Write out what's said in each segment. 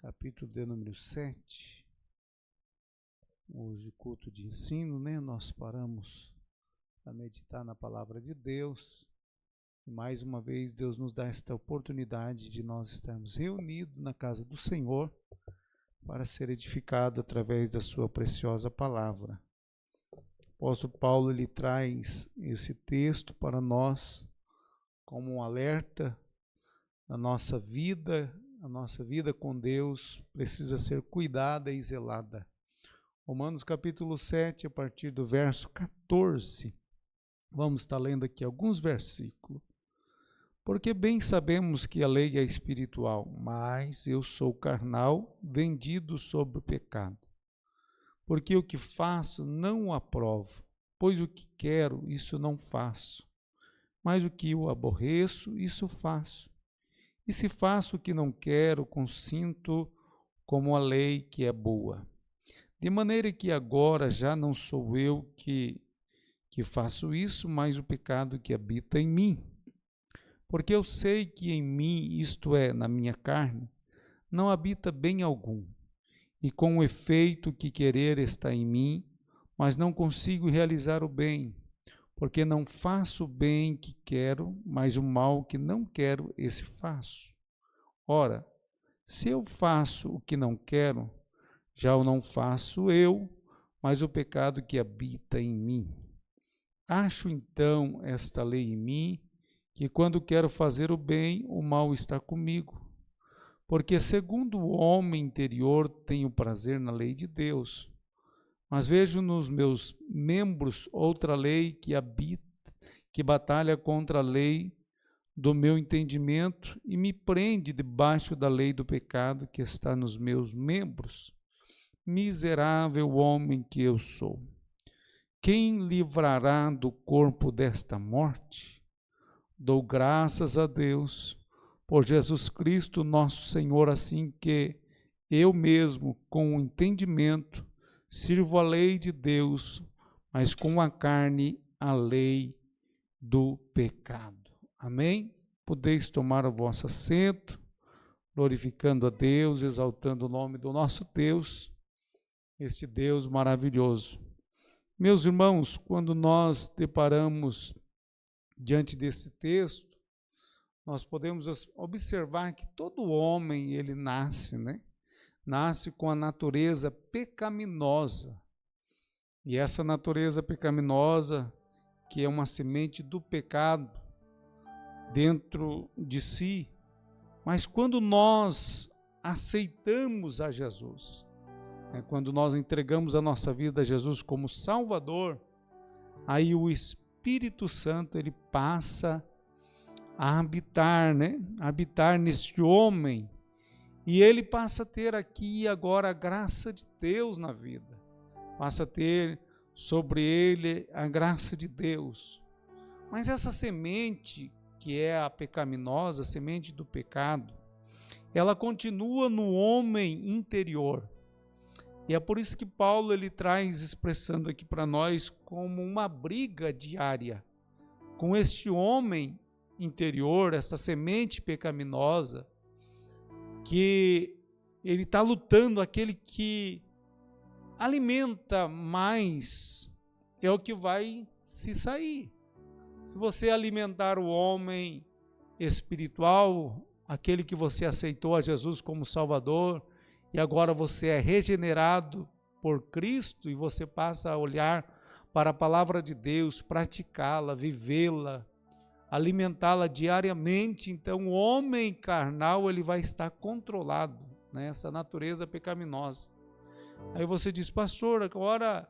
capítulo de número 7. Hoje, culto de ensino, nós paramos para meditar na palavra de Deus. E mais uma vez, Deus nos dá esta oportunidade de nós estarmos reunidos na casa do Senhor para ser edificado através da sua preciosa palavra. O apóstolo Paulo, ele traz esse texto para nós como um alerta. A nossa vida com Deus precisa ser cuidada e zelada. Romanos capítulo 7, a partir do verso 14. Vamos estar lendo aqui alguns versículos. Porque bem sabemos que a lei é espiritual, mas eu sou carnal, vendido sobre o pecado. Porque o que faço não o aprovo, pois o que quero, isso não faço. Mas o que eu aborreço, isso faço. E se faço o que não quero, consinto como a lei que é boa. De maneira que agora já não sou eu que faço isso, mas o pecado que habita em mim. Porque eu sei que em mim, isto é, na minha carne, não habita bem algum. E com o efeito que querer está em mim, mas não consigo realizar o bem. Porque não faço o bem que quero, mas o mal que não quero, esse faço. Ora, se eu faço o que não quero, já o não faço eu, mas o pecado que habita em mim. Acho então esta lei em mim, que quando quero fazer o bem, o mal está comigo. Porque segundo o homem interior tenho prazer na lei de Deus, mas vejo nos meus membros outra lei que batalha contra a lei do meu entendimento e me prende debaixo da lei do pecado que está nos meus membros. Miserável homem que eu sou! Quem livrará do corpo desta morte? Dou graças a Deus por Jesus Cristo nosso Senhor, assim que eu mesmo, com o entendimento, sirvo a lei de Deus, mas com a carne a lei do pecado. Amém? Podeis tomar o vosso assento, glorificando a Deus, exaltando o nome do nosso Deus, este Deus maravilhoso. Meus irmãos, quando nós deparamos diante desse texto, nós podemos observar que todo homem, ele nasce, nasce com a natureza pecaminosa. E essa natureza pecaminosa, que é uma semente do pecado dentro de si, mas quando nós aceitamos a Jesus, quando nós entregamos a nossa vida a Jesus como Salvador, aí o Espírito Santo, ele passa a habitar, habitar neste homem, e ele passa a ter aqui agora a graça de Deus na vida, passa a ter sobre ele a graça de Deus. Mas essa semente, que é a pecaminosa, a semente do pecado, ela continua no homem interior. E é por isso que Paulo, ele traz expressando aqui para nós como uma briga diária com este homem interior, essa semente pecaminosa, que ele está lutando, aquele que alimenta mais é o que vai se sair. Se você alimentar o homem espiritual, aquele que você aceitou a Jesus como Salvador, e agora você é regenerado por Cristo, e você passa a olhar para a palavra de Deus, praticá-la, vivê-la, alimentá-la diariamente, então o homem carnal, ele vai estar controlado, essa natureza pecaminosa. Aí você diz, pastor, agora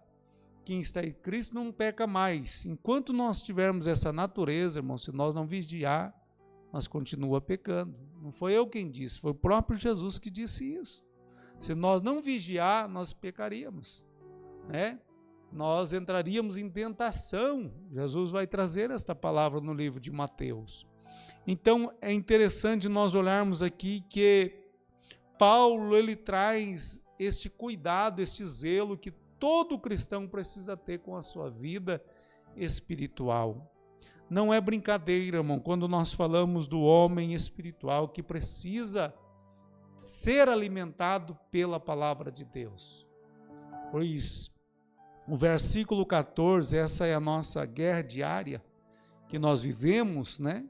quem está em Cristo não peca mais. Enquanto nós tivermos essa natureza, irmão, se nós não vigiar, nós continua pecando. Não foi eu quem disse, foi o próprio Jesus que disse isso. Se nós não vigiar, nós pecaríamos, Nós entraríamos em tentação. Jesus vai trazer esta palavra no livro de Mateus. Então, é interessante nós olharmos aqui que Paulo, ele traz este cuidado, este zelo que todo cristão precisa ter com a sua vida espiritual. Não é brincadeira, irmão, quando nós falamos do homem espiritual que precisa ser alimentado pela palavra de Deus. Pois o versículo 14, essa é a nossa guerra diária que nós vivemos, né?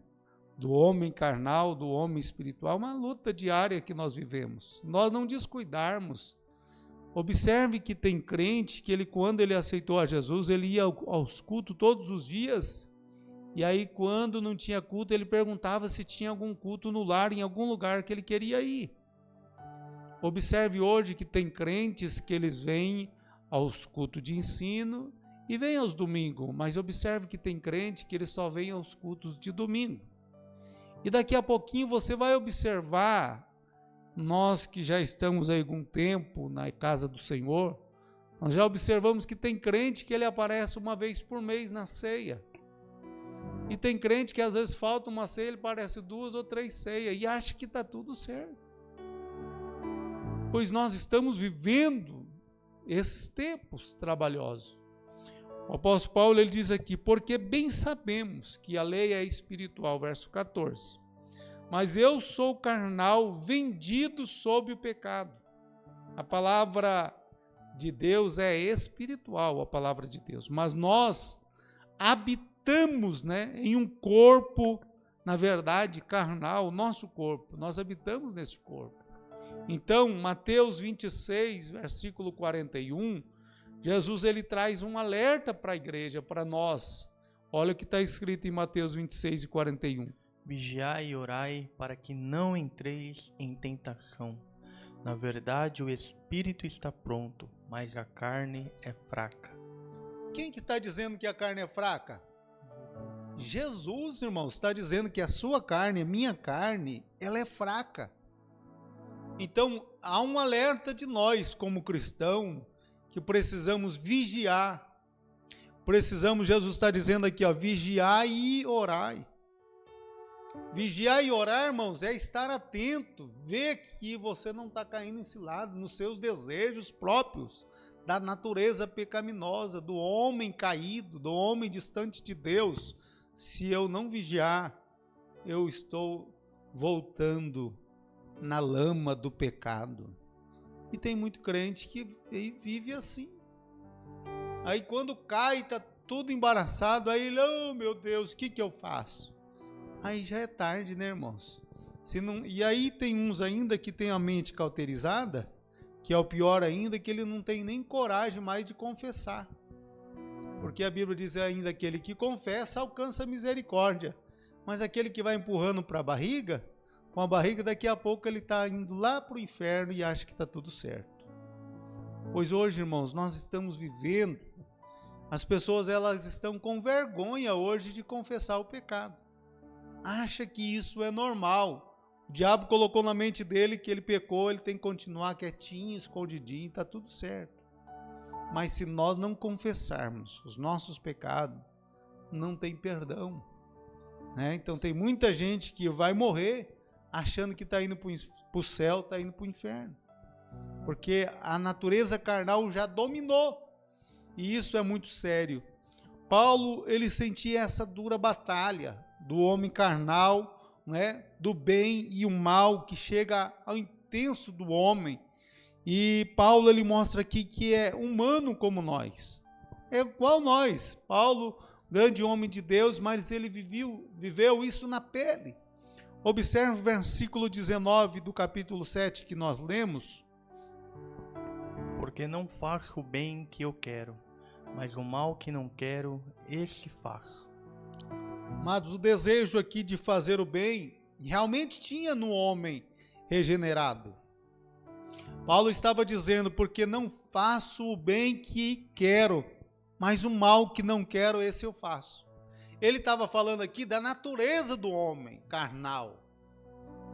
Do homem carnal, do homem espiritual, uma luta diária que nós vivemos. Nós não descuidarmos. Observe que tem crente que ele, quando ele aceitou a Jesus, ele ia aos cultos todos os dias, e aí quando não tinha culto, ele perguntava se tinha algum culto no lar, em algum lugar que ele queria ir. Observe hoje que tem crentes que eles vêm aos cultos de ensino e vêm aos domingos, mas observe que tem crente que eles só vêm aos cultos de domingo. E daqui a pouquinho você vai observar, nós que já estamos aí algum tempo na casa do Senhor, nós já observamos que tem crente que ele aparece uma vez por mês na ceia. E tem crente que às vezes falta uma ceia, ele aparece 2 ou 3 ceias e acha que está tudo certo. Pois nós estamos vivendo esses tempos trabalhosos. O apóstolo Paulo ele diz aqui, porque bem sabemos que a lei é espiritual, verso 14. Mas eu sou carnal, vendido sob o pecado. A palavra de Deus é espiritual, a palavra de Deus. Mas nós habitamos, né, em um corpo, na verdade, carnal, nosso corpo. Nós habitamos nesse corpo. Então, Mateus 26, versículo 41, Jesus ele traz um alerta para a igreja, para nós. Olha o que está escrito em Mateus 26 e 41. Vigiai e orai para que não entreis em tentação. Na verdade, o espírito está pronto, mas a carne é fraca. Quem que está dizendo que a carne é fraca? Jesus, irmãos, está dizendo que a sua carne, a minha carne, ela é fraca. Então, há um alerta de nós, como cristão, que precisamos vigiar. Jesus está dizendo aqui, ó, vigiai e orai. Vigiar e orar, irmãos, é estar atento, ver que você não está caindo em cilada nos seus desejos próprios, da natureza pecaminosa, do homem caído, do homem distante de Deus. Se eu não vigiar, eu estou voltando na lama do pecado. E tem muito crente que vive assim. Aí quando cai, está tudo embaraçado, aí ele, oh meu Deus, o que eu faço? Aí já é tarde, né, irmãos? E aí tem uns ainda que tem a mente cauterizada, que é o pior ainda, que ele não tem nem coragem mais de confessar. Porque a Bíblia diz ainda, aquele que confessa alcança misericórdia. Mas aquele que vai empurrando para a barriga, com a barriga daqui a pouco ele está indo lá para o inferno e acha que está tudo certo. Pois hoje, irmãos, nós estamos vivendo, as pessoas elas estão com vergonha hoje de confessar o pecado. Acha que isso é normal. O diabo colocou na mente dele que ele pecou, ele tem que continuar quietinho, escondidinho, está tudo certo. Mas se nós não confessarmos os nossos pecados, não tem perdão. Né? Então tem muita gente que vai morrer achando que está indo para o céu, está indo para o inferno. Porque a natureza carnal já dominou. E isso é muito sério. Paulo, ele sentia essa dura batalha do homem carnal, né? Do bem e o mal que chega ao intenso do homem. E Paulo, ele mostra aqui que é humano como nós. É igual nós. Paulo, grande homem de Deus, mas ele viveu isso na pele. Observe o versículo 19 do capítulo 7 que nós lemos. Porque não faço o bem que eu quero, mas o mal que não quero, esse faço. Mas o desejo aqui de fazer o bem realmente tinha no homem regenerado. Paulo estava dizendo, porque não faço o bem que quero, mas o mal que não quero, esse eu faço. Ele estava falando aqui da natureza do homem carnal.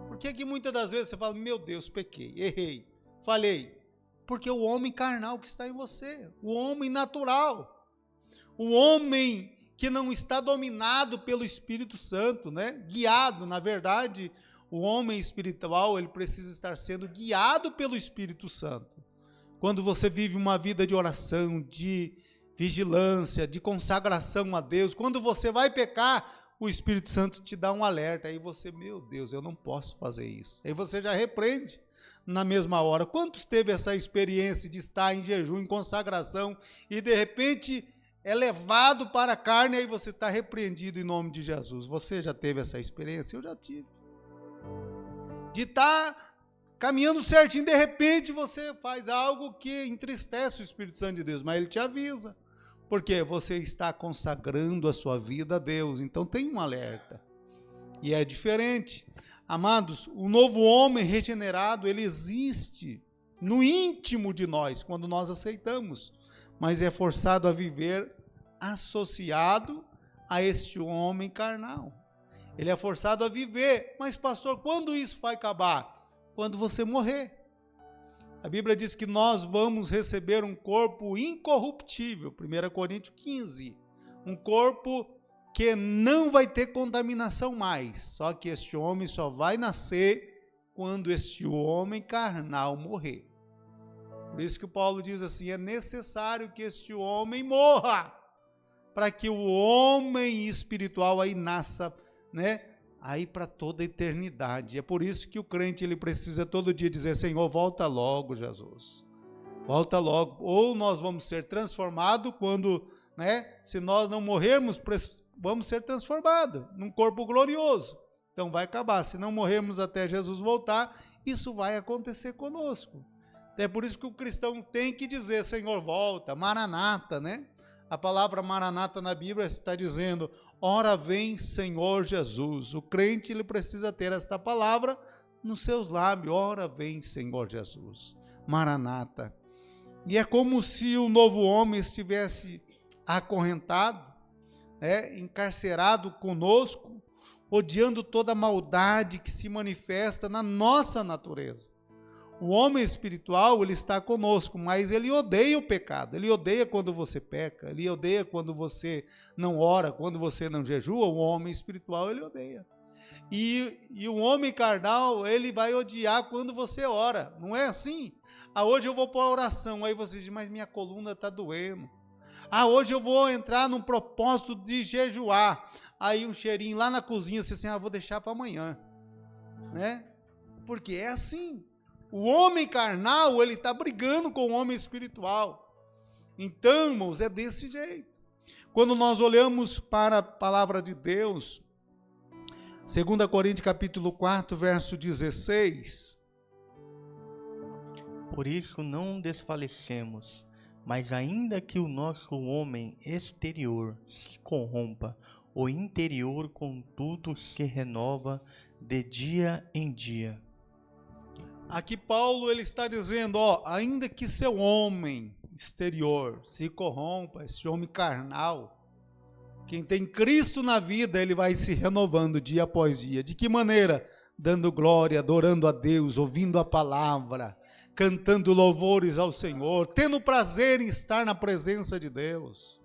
Por que muitas das vezes você fala, meu Deus, pequei, errei, falhei? Porque o homem carnal que está em você, o homem natural, o homem que não está dominado pelo Espírito Santo, né? Guiado, na verdade, o homem espiritual, ele precisa estar sendo guiado pelo Espírito Santo. Quando você vive uma vida de oração, de vigilância, de consagração a Deus, quando você vai pecar, o Espírito Santo te dá um alerta, aí você, meu Deus, eu não posso fazer isso. Aí você já repreende. na mesma hora. Quantos teve essa experiência de estar em jejum, em consagração, e de repente é levado para a carne e aí você está repreendido em nome de Jesus? Você já teve essa experiência? Eu já tive. De estar caminhando certinho, de repente você faz algo que entristece o Espírito Santo de Deus, mas ele te avisa. Porque você está consagrando a sua vida a Deus. Então tem um alerta. E é diferente. Amados, o novo homem regenerado, ele existe no íntimo de nós, quando nós aceitamos. Mas é forçado a viver associado a este homem carnal. Ele é forçado a viver. Mas, pastor, quando isso vai acabar? Quando você morrer. A Bíblia diz que nós vamos receber um corpo incorruptível, 1 Coríntios 15, um corpo que não vai ter contaminação mais, só que este homem só vai nascer quando este homem carnal morrer. Por isso que o Paulo diz assim, é necessário que este homem morra, para que o homem espiritual aí nasça, né? Aí para toda a eternidade. É por isso que o crente ele precisa todo dia dizer, Senhor, volta logo, Jesus. Volta logo. Ou nós vamos ser transformados quando, né, se nós não morrermos, vamos ser transformados num corpo glorioso. Então vai acabar. Se não morrermos até Jesus voltar, isso vai acontecer conosco. É por isso que o cristão tem que dizer, Senhor, volta, Maranata, né? A palavra Maranata na Bíblia está dizendo, ora vem Senhor Jesus. O crente ele precisa ter esta palavra nos seus lábios, ora vem Senhor Jesus. Maranata. E é como se o novo homem estivesse acorrentado, encarcerado conosco, odiando toda a maldade que se manifesta na nossa natureza. O homem espiritual, ele está conosco, mas ele odeia o pecado, ele odeia quando você peca, ele odeia quando você não ora, quando você não jejua, o homem espiritual, ele odeia. E o homem carnal, ele vai odiar quando você ora, não é assim? Hoje eu vou para a oração, aí você diz, mas minha coluna está doendo. Hoje eu vou entrar num propósito de jejuar, aí um cheirinho lá na cozinha, você assim, vou deixar para amanhã, né? Porque é assim. O homem carnal, ele está brigando com o homem espiritual. Então, irmãos, é desse jeito. Quando nós olhamos para a palavra de Deus, 2 Coríntios capítulo 4, verso 16. Por isso não desfalecemos, mas ainda que o nosso homem exterior se corrompa, o interior contudo se renova de dia em dia. Aqui Paulo ele está dizendo, ainda que seu homem exterior se corrompa, esse homem carnal, quem tem Cristo na vida, ele vai se renovando dia após dia. De que maneira? Dando glória, adorando a Deus, ouvindo a palavra, cantando louvores ao Senhor, tendo prazer em estar na presença de Deus,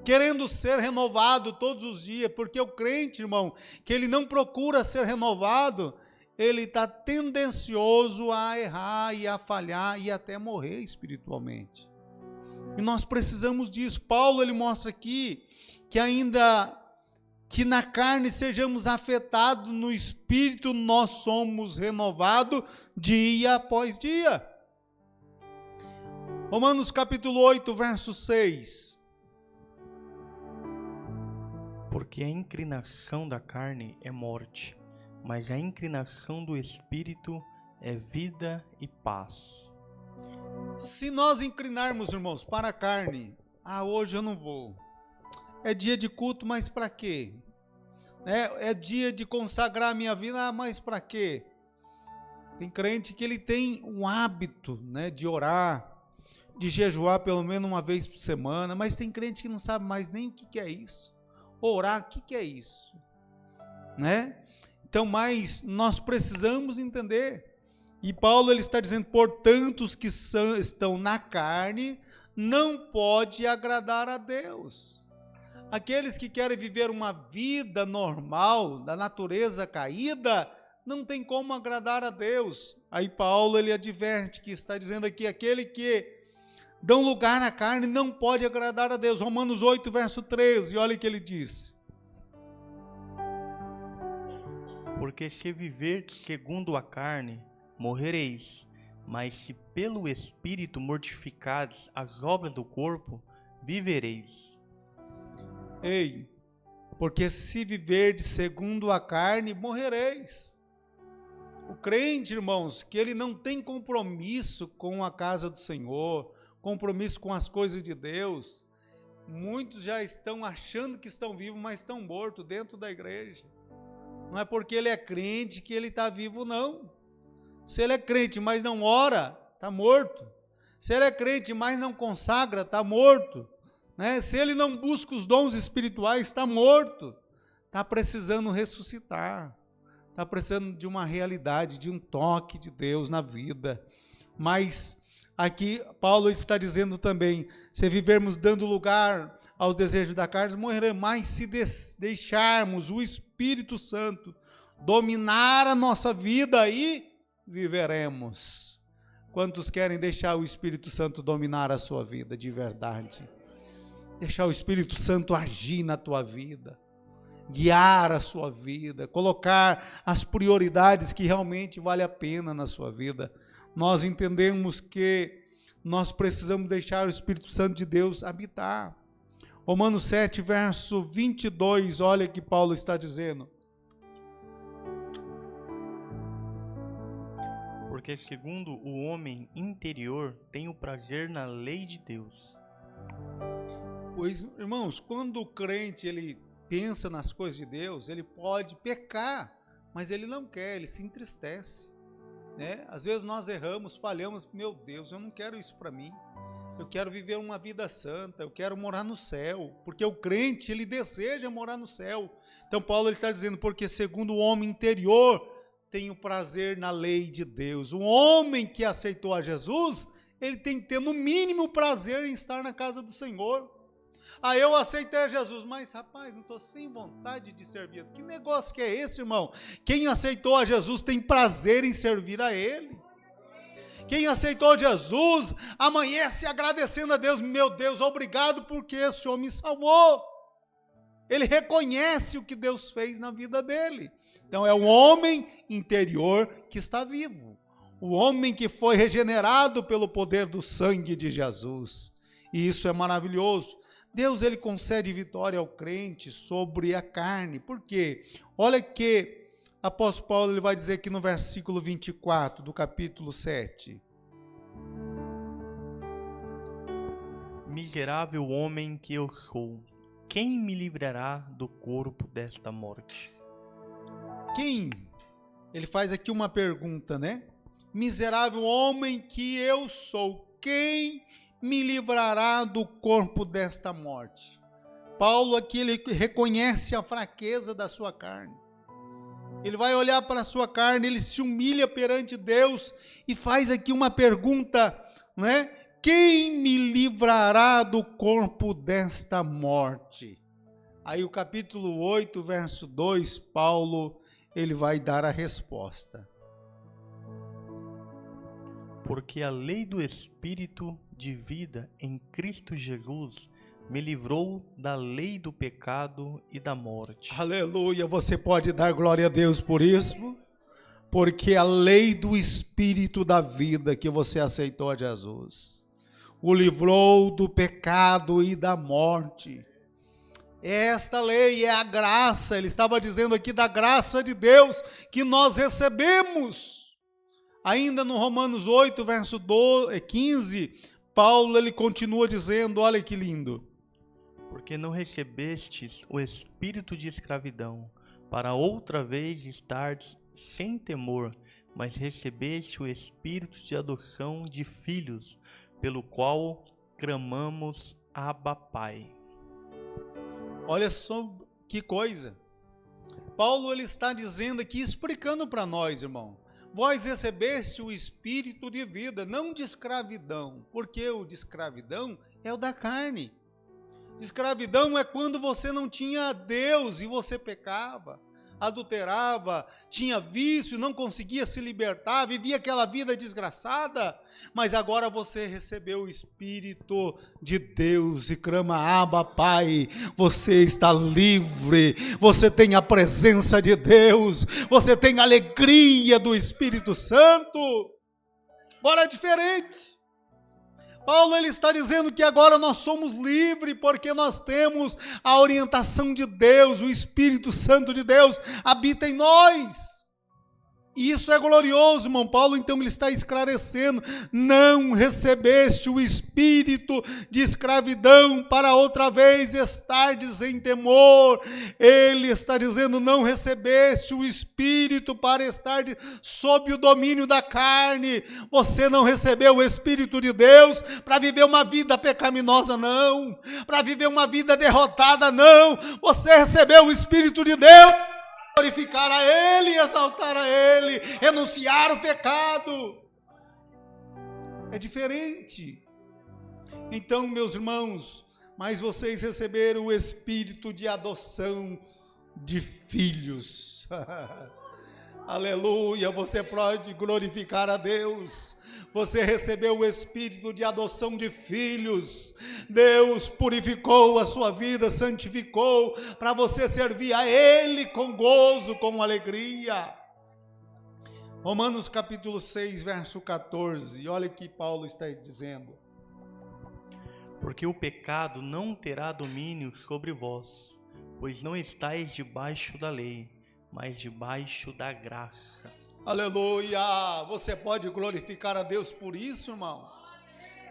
querendo ser renovado todos os dias, porque o crente, irmão, que ele não procura ser renovado, ele está tendencioso a errar e a falhar e até morrer espiritualmente. E nós precisamos disso. Paulo ele mostra aqui que ainda que na carne sejamos afetados, no espírito nós somos renovados dia após dia. Romanos capítulo 8, verso 6. Porque a inclinação da carne é morte, mas a inclinação do espírito é vida e paz. Se nós inclinarmos, irmãos, para a carne, hoje eu não vou. É dia de culto, mas para quê? É dia de consagrar a minha vida, mas para quê? Tem crente que ele tem um hábito, de orar, de jejuar pelo menos uma vez por semana, mas tem crente que não sabe mais nem o que é isso. Orar, o que é isso? Então, mas nós precisamos entender. E Paulo ele está dizendo, portanto, os que estão na carne não pode agradar a Deus. Aqueles que querem viver uma vida normal, da natureza caída, não tem como agradar a Deus. Aí Paulo ele adverte que está dizendo aqui, aquele que dão lugar à carne não pode agradar a Deus. Romanos 8, verso 13, olha o que ele diz. Porque se viver segundo a carne, morrereis. Mas se pelo Espírito mortificardes as obras do corpo, vivereis. Ei, porque se viverdes segundo a carne, morrereis. O crente, irmãos, que ele não tem compromisso com a casa do Senhor, compromisso com as coisas de Deus, muitos já estão achando que estão vivos, mas estão mortos dentro da igreja. Não é porque ele é crente que ele está vivo, não. Se ele é crente, mas não ora, está morto. Se ele é crente, mas não consagra, está morto. Né? Se ele não busca os dons espirituais, está morto. Está precisando ressuscitar. Está precisando de uma realidade, de um toque de Deus na vida. Mas aqui Paulo está dizendo também, se vivermos dando lugar aos desejos da carne, morreremos. Mas se deixarmos o Espírito Santo dominar a nossa vida, aí viveremos. Quantos querem deixar o Espírito Santo dominar a sua vida de verdade? Deixar o Espírito Santo agir na tua vida, guiar a sua vida, colocar as prioridades que realmente vale a pena na sua vida. Nós entendemos que nós precisamos deixar o Espírito Santo de Deus habitar. Romanos 7, verso 22, olha o que Paulo está dizendo. Porque segundo o homem interior tem o prazer na lei de Deus. Pois, irmãos, quando o crente ele pensa nas coisas de Deus, ele pode pecar, mas ele não quer, ele se entristece. Né? Às vezes nós erramos, falhamos, meu Deus, eu não quero isso para mim. Eu quero viver uma vida santa, eu quero morar no céu, porque o crente, ele deseja morar no céu. Então Paulo está dizendo, porque segundo o homem interior, tem o prazer na lei de Deus. O homem que aceitou a Jesus, ele tem que ter no mínimo prazer em estar na casa do Senhor. Ah, eu aceitei a Jesus, mas rapaz, não estou sem vontade de servir. Que negócio que é esse, irmão? Quem aceitou a Jesus tem prazer em servir a Ele. Quem aceitou Jesus, amanhece agradecendo a Deus. Meu Deus, obrigado porque o Senhor me salvou. Ele reconhece o que Deus fez na vida dele. Então é o homem interior que está vivo. O homem que foi regenerado pelo poder do sangue de Jesus. E isso é maravilhoso. Deus ele concede vitória ao crente sobre a carne. Por quê? Olha que apóstolo Paulo ele vai dizer aqui no versículo 24 do capítulo 7. Miserável homem que eu sou, quem me livrará do corpo desta morte? Quem? Ele faz aqui uma pergunta, né? Miserável homem que eu sou, quem me livrará do corpo desta morte? Paulo aqui ele reconhece a fraqueza da sua carne. Ele vai olhar para a sua carne, ele se humilha perante Deus e faz aqui uma pergunta, né? Quem me livrará do corpo desta morte? Aí o capítulo 8, verso 2, Paulo, ele vai dar a resposta. Porque a lei do Espírito de vida em Cristo Jesus me livrou da lei do pecado e da morte. Aleluia, você pode dar glória a Deus por isso? Porque a lei do Espírito da vida que você aceitou a Jesus, o livrou do pecado e da morte. Esta lei é a graça, ele estava dizendo aqui da graça de Deus que nós recebemos. Ainda no Romanos 8, verso 15, Paulo ele continua dizendo, olha que lindo. Porque não recebestes o espírito de escravidão, para outra vez estardes sem temor, mas recebeste o espírito de adoção de filhos, pelo qual clamamos Abba Pai. Olha só que coisa. Paulo ele está dizendo aqui, explicando para nós, irmão. Vós recebeste o espírito de vida, não de escravidão, porque o de escravidão é o da carne. De escravidão é quando você não tinha Deus e você pecava. adulterava, tinha vício, não conseguia se libertar, vivia aquela vida desgraçada, mas agora você recebeu o Espírito de Deus e clama: Abba, Pai, você está livre, você tem a presença de Deus, você tem a alegria do Espírito Santo. Agora é diferente. Paulo ele está dizendo que agora nós somos livres porque nós temos a orientação de Deus, o Espírito Santo de Deus habita em nós. E isso é glorioso, irmão. Paulo então ele está esclarecendo: não recebeste o espírito de escravidão para outra vez estardes em temor. Ele está dizendo: não recebeste o espírito para estar sob o domínio da carne. Você não recebeu o Espírito de Deus para viver uma vida pecaminosa, não. Para viver uma vida derrotada, não. Você recebeu o Espírito de Deus, glorificar a Ele, exaltar a Ele, renunciar o pecado. É diferente. Então, meus irmãos, mas vocês receberam o espírito de adoção de filhos. Aleluia, você pode glorificar a Deus. Você recebeu o espírito de adoção de filhos. Deus purificou a sua vida, santificou, para você servir a Ele com gozo, com alegria. Romanos capítulo 6, verso 14, olha o que Paulo está dizendo. Porque o pecado não terá domínio sobre vós, pois não estáis debaixo da lei, mas debaixo da graça. Aleluia! Você pode glorificar a Deus por isso, irmão?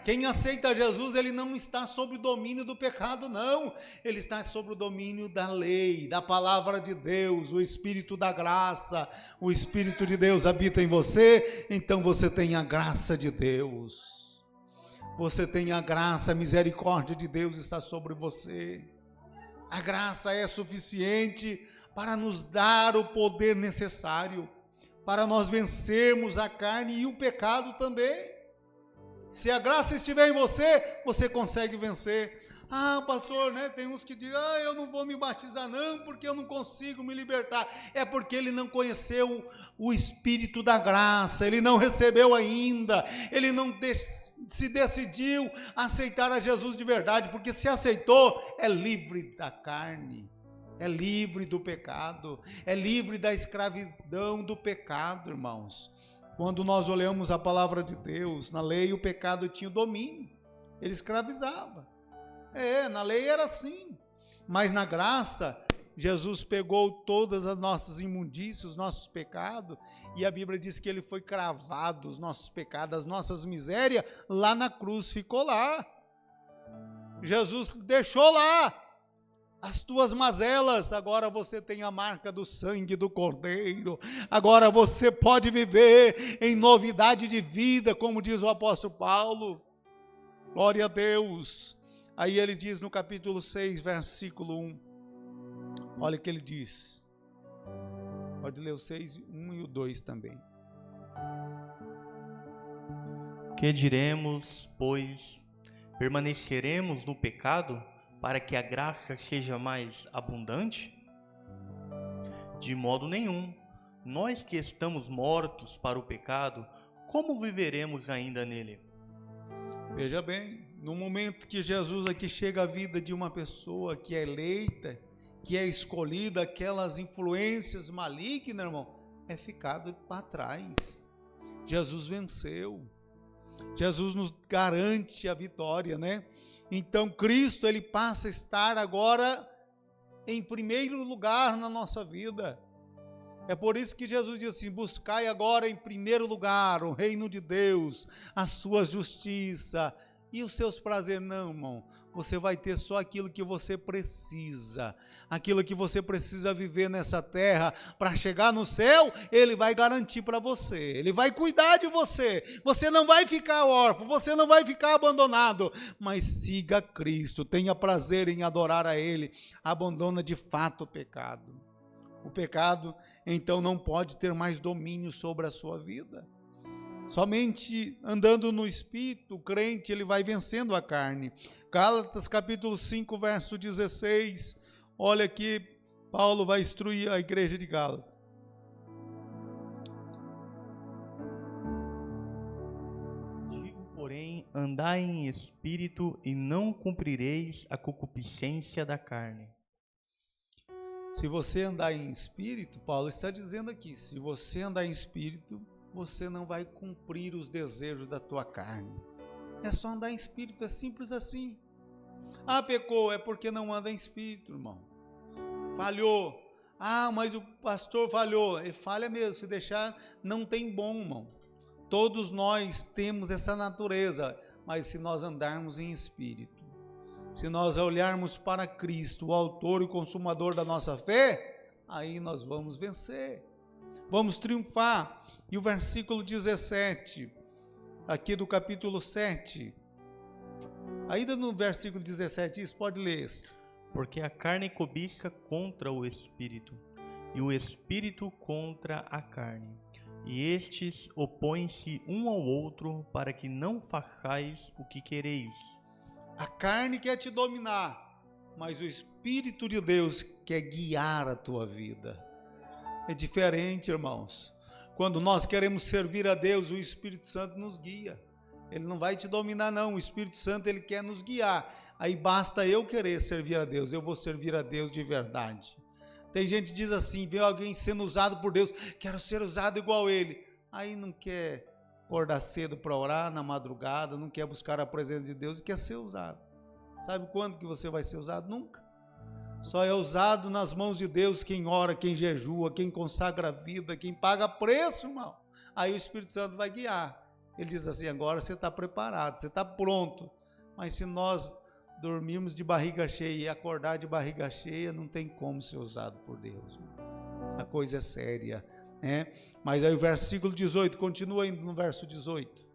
Quem aceita Jesus, ele não está sob o domínio do pecado, não. Ele está sob o domínio da lei, da palavra de Deus, o Espírito da graça. O Espírito de Deus habita em você, então você tem a graça de Deus. Você tem a graça, a misericórdia de Deus está sobre você. A graça é suficiente para nos dar o poder necessário, para nós vencermos a carne e o pecado também. Se a graça estiver em você, você consegue vencer. Ah, pastor, né? Tem uns que dizem: eu não vou me batizar não, porque eu não consigo me libertar. É porque ele não conheceu o Espírito da graça, ele não recebeu ainda, ele não se decidiu a aceitar a Jesus de verdade, porque se aceitou, é livre da carne. É livre do pecado, é livre da escravidão do pecado, irmãos. Quando nós olhamos a palavra de Deus, na lei o pecado tinha domínio, ele escravizava. Na lei era assim, mas na graça, Jesus pegou todas as nossas imundícias, os nossos pecados, e a Bíblia diz que ele foi cravado, os nossos pecados, as nossas misérias, lá na cruz, ficou lá. Jesus deixou lá as tuas mazelas, agora você tem a marca do sangue do Cordeiro, agora você pode viver em novidade de vida, como diz o apóstolo Paulo, glória a Deus. Aí ele diz no capítulo 6, versículo 1, olha o que ele diz, pode ler o 6, 1 e o 2 também. Que diremos, pois, permaneceremos no pecado, para que a graça seja mais abundante? De modo nenhum. Nós que estamos mortos para o pecado, como viveremos ainda nele? Veja bem, no momento que Jesus aqui chega à vida de uma pessoa que é eleita, que é escolhida, aquelas influências malignas, irmão, é ficado para trás. Jesus venceu. Jesus nos garante a vitória, né? Então Cristo, ele passa a estar agora em primeiro lugar na nossa vida. É por isso que Jesus diz assim: buscai agora em primeiro lugar o reino de Deus, a sua justiça e os seus prazeres. Não, irmão, você vai ter só aquilo que você precisa, aquilo que você precisa viver nessa terra. Para chegar no céu, ele vai garantir para você, ele vai cuidar de você, você não vai ficar órfão, você não vai ficar abandonado, mas siga Cristo, tenha prazer em adorar a ele, abandona de fato o pecado. O pecado, então, não pode ter mais domínio sobre a sua vida. Somente andando no Espírito, o crente, ele vai vencendo a carne. Gálatas capítulo 5, verso 16, olha aqui, Paulo vai instruir a igreja de Gálatas. Digo, porém, andai em espírito e não cumprireis a concupiscência da carne. Se você andar em espírito, Paulo está dizendo aqui, se você andar em espírito, você não vai cumprir os desejos da tua carne. É só andar em espírito, é simples assim. Ah, pecou, é porque não anda em espírito, irmão. Falhou. Ah, mas o pastor falhou. Ele falha mesmo, se deixar, não tem bom, irmão. Todos nós temos essa natureza, mas se nós andarmos em espírito, se nós olharmos para Cristo, o autor e consumador da nossa fé, aí nós vamos vencer, vamos triunfar. E o versículo 17, aqui do capítulo 7, ainda no versículo 17, isso pode ler este. Porque a carne cobiça contra o espírito, e o espírito contra a carne. E estes opõem-se um ao outro, para que não façais o que quereis. A carne quer te dominar, mas o Espírito de Deus quer guiar a tua vida. É diferente, irmãos. Quando nós queremos servir a Deus, o Espírito Santo nos guia. Ele não vai te dominar, não. O Espírito Santo, ele quer nos guiar. Aí basta eu querer servir a Deus. Eu vou servir a Deus de verdade. Tem gente que diz assim, vê alguém sendo usado por Deus, quero ser usado igual ele. Aí não quer acordar cedo para orar na madrugada, não quer buscar a presença de Deus e quer ser usado. Sabe quando que você vai ser usado? Nunca. Só é usado nas mãos de Deus quem ora, quem jejua, quem consagra a vida, quem paga preço, irmão. Aí o Espírito Santo vai guiar. Ele diz assim, agora você está preparado, você está pronto. Mas se nós dormirmos de barriga cheia e acordar de barriga cheia, não tem como ser usado por Deus. A coisa é séria, né? Mas aí o versículo 18, continua indo no verso 18.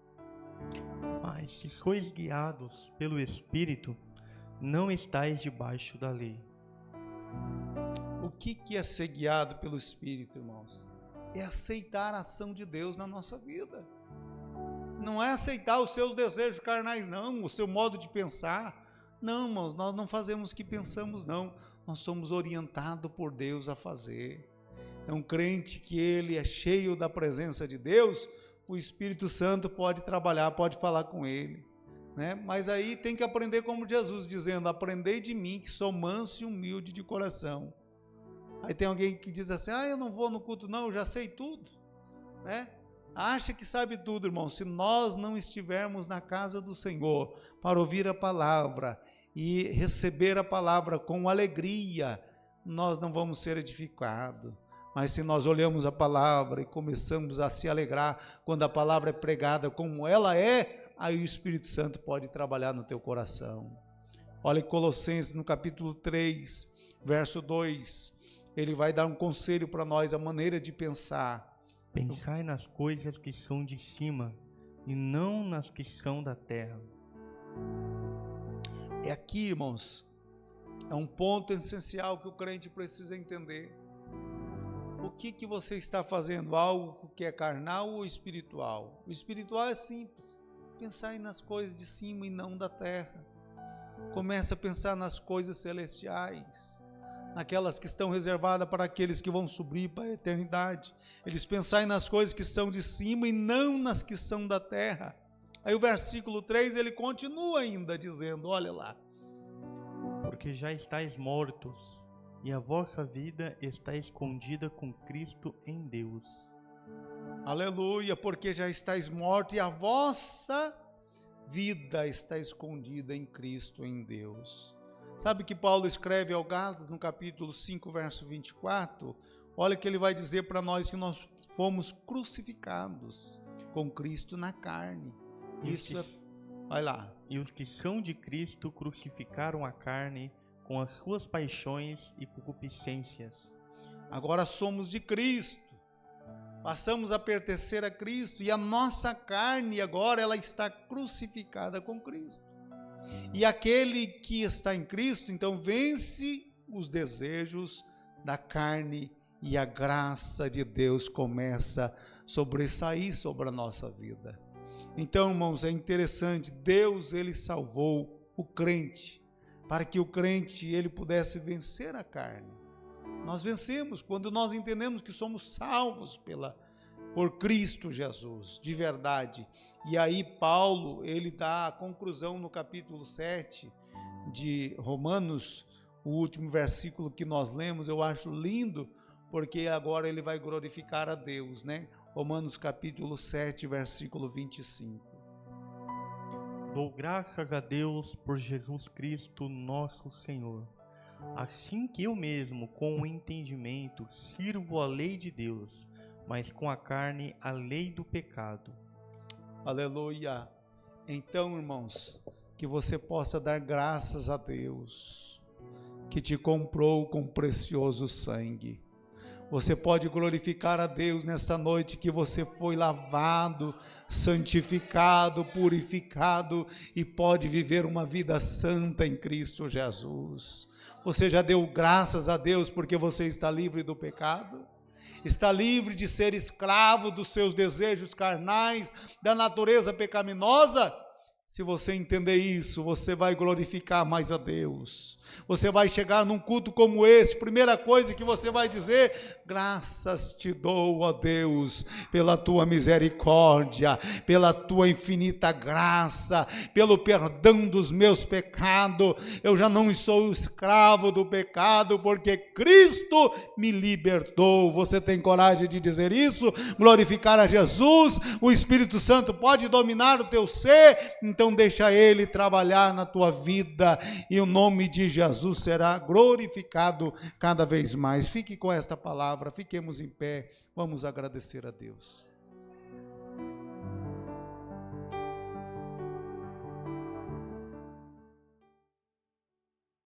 Mas se sois guiados pelo Espírito, não estáis debaixo da lei. O que é ser guiado pelo Espírito, irmãos? É aceitar a ação de Deus na nossa vida. Não é aceitar os seus desejos carnais, não, o seu modo de pensar. Não, irmãos, nós não fazemos o que pensamos, não. Nós somos orientados por Deus a fazer. É um crente que ele é cheio da presença de Deus, o Espírito Santo pode trabalhar, pode falar com ele, né? Mas aí tem que aprender como Jesus, dizendo, aprendei de mim que sou manso e humilde de coração. Aí tem alguém que diz assim, eu não vou no culto não, eu já sei tudo, né? Acha que sabe tudo, irmão. Se nós não estivermos na casa do Senhor para ouvir a palavra e receber a palavra com alegria, nós não vamos ser edificados. Mas se nós olhamos a palavra e começamos a se alegrar quando a palavra é pregada como ela é, aí o Espírito Santo pode trabalhar no teu coração. Olha em Colossenses no capítulo 3, verso 2, ele vai dar um conselho para nós, a maneira de pensar. Pensai nas coisas que são de cima e não nas que são da terra. É aqui, irmãos, é um ponto essencial que o crente precisa entender. O que você está fazendo? Algo que é carnal ou espiritual? O espiritual é simples. Pensar nas coisas de cima e não da terra. Começa a pensar nas coisas celestiais, naquelas que estão reservadas para aqueles que vão subir para a eternidade. Eles pensarem nas coisas que são de cima e não nas que são da terra. Aí o versículo 3, ele continua ainda dizendo, olha lá. Porque já estáis mortos, e a vossa vida está escondida com Cristo em Deus. Aleluia, porque já estáis mortos e a vossa vida está escondida em Cristo em Deus. Sabe que Paulo escreve ao Gálatas no capítulo 5, verso 24? Olha que ele vai dizer para nós que nós fomos crucificados com Cristo na carne. Vai lá. E os que são de Cristo crucificaram a carne com as suas paixões e concupiscências. Agora somos de Cristo, passamos a pertencer a Cristo e a nossa carne agora ela está crucificada com Cristo. E aquele que está em Cristo, então vence os desejos da carne e a graça de Deus começa a sobressair sobre a nossa vida. Então, irmãos, é interessante, Deus ele salvou o crente, para que o crente ele pudesse vencer a carne. Nós vencemos quando nós entendemos que somos salvos por Cristo Jesus, de verdade. E aí Paulo, ele dá a conclusão no capítulo 7 de Romanos, o último versículo que nós lemos, eu acho lindo, porque agora ele vai glorificar a Deus, né? Romanos capítulo 7, versículo 25. Dou graças a Deus por Jesus Cristo, nosso Senhor. Assim que eu mesmo, com o entendimento, sirvo a lei de Deus, mas com a carne a lei do pecado. Aleluia. Então, irmãos, que você possa dar graças a Deus, que te comprou com precioso sangue. Você pode glorificar a Deus nesta noite que você foi lavado, santificado, purificado e pode viver uma vida santa em Cristo Jesus. Você já deu graças a Deus porque você está livre do pecado? Está livre de ser escravo dos seus desejos carnais, da natureza pecaminosa? Se você entender isso, você vai glorificar mais a Deus. Você vai chegar num culto como este, primeira coisa que você vai dizer: graças te dou, ó Deus, pela tua misericórdia, pela tua infinita graça, pelo perdão dos meus pecados. Eu já não sou escravo do pecado, porque Cristo me libertou. Você tem coragem de dizer isso? Glorificar a Jesus? O Espírito Santo pode dominar o teu ser? Então deixa Ele trabalhar na tua vida e o nome de Jesus será glorificado cada vez mais. Fique com esta palavra, fiquemos em pé, vamos agradecer a Deus.